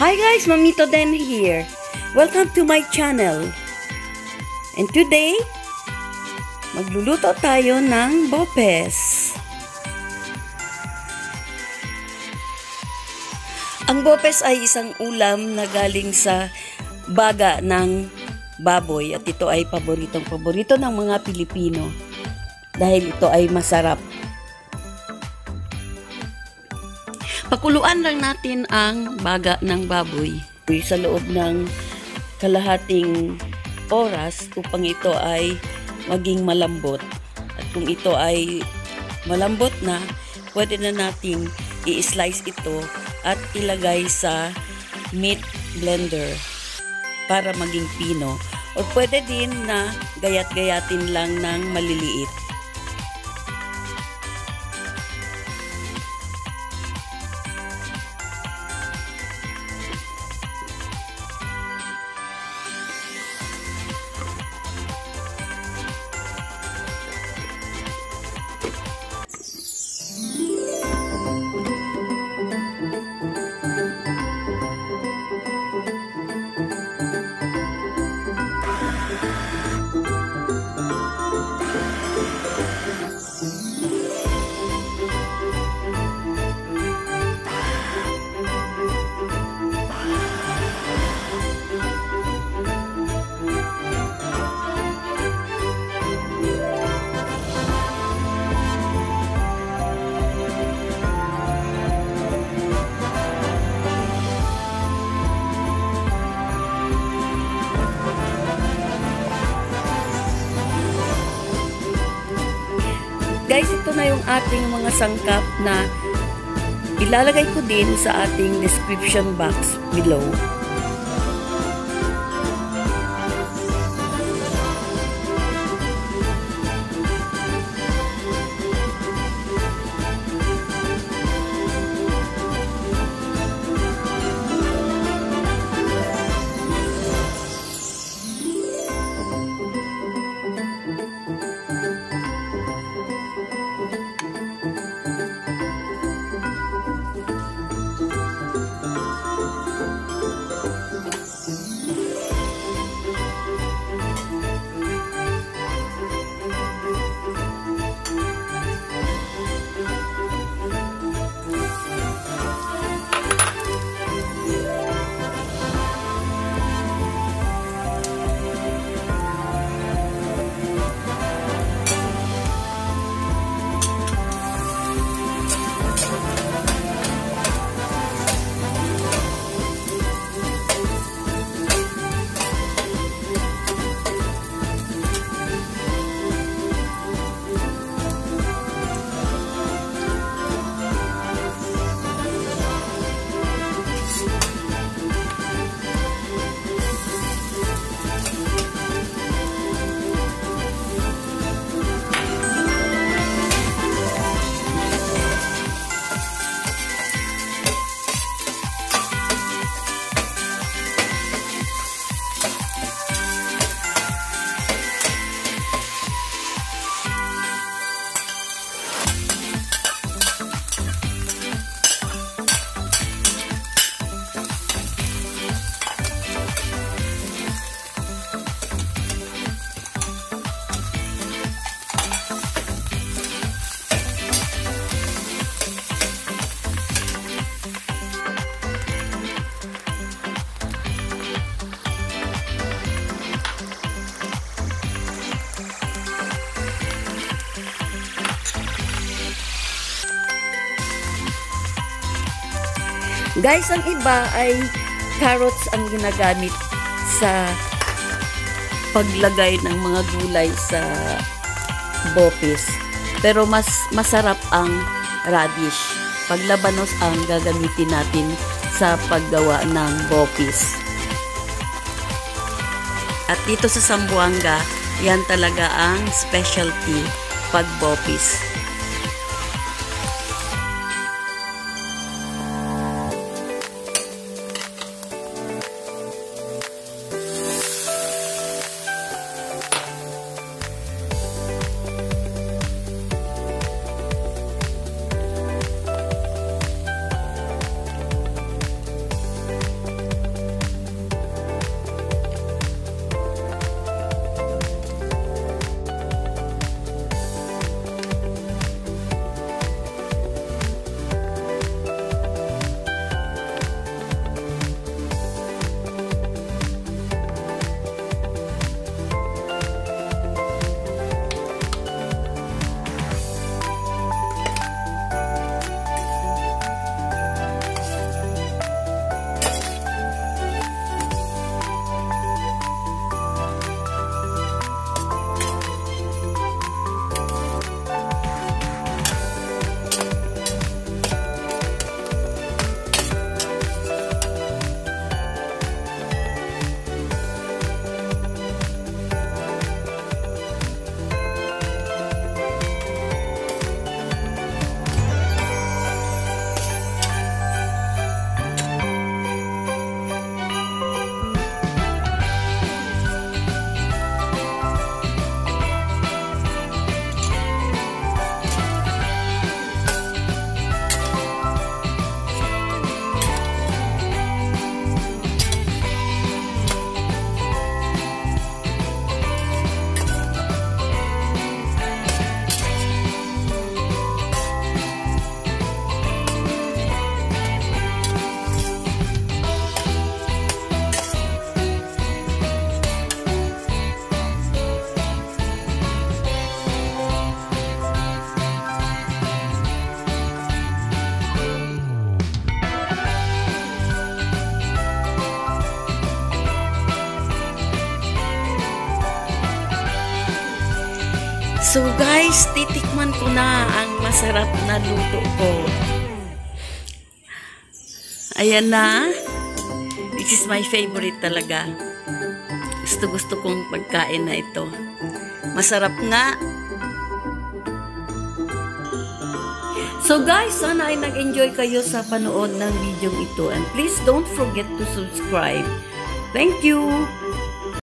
Hi guys, Mamita Den here. Welcome to my channel. And today, magluluto tayo ng bopis. Ang bopis ay isang ulam na galing sa baga ng baboy at ito ay paborito ng mga Pilipino dahil ito ay masarap. Pakuluan lang natin ang baga ng baboy sa loob ng kalahating oras upang ito ay maging malambot. At kung ito ay malambot na, pwede na nating i-slice ito at ilagay sa meat blender para maging pino. O pwede din na gayat-gayatin lang ng maliliit. Guys, ito na yung ating mga sangkap na ilalagay ko din sa ating description box below. Guys, ang iba ay carrots ang ginagamit sa paglagay ng mga gulay sa bopis. Pero mas masarap ang radish. Paglabanos ang gagamitin natin sa paggawa ng bopis. At dito sa Zamboanga, yan talaga ang specialty pag bopis. So guys, titikman ko na ang masarap na luto ko. Ayan na. This is my favorite talaga. Gusto kong pagkain na ito. Masarap nga. So guys, sana ay nag-enjoy kayo sa panood ng video ito. And please don't forget to subscribe. Thank you!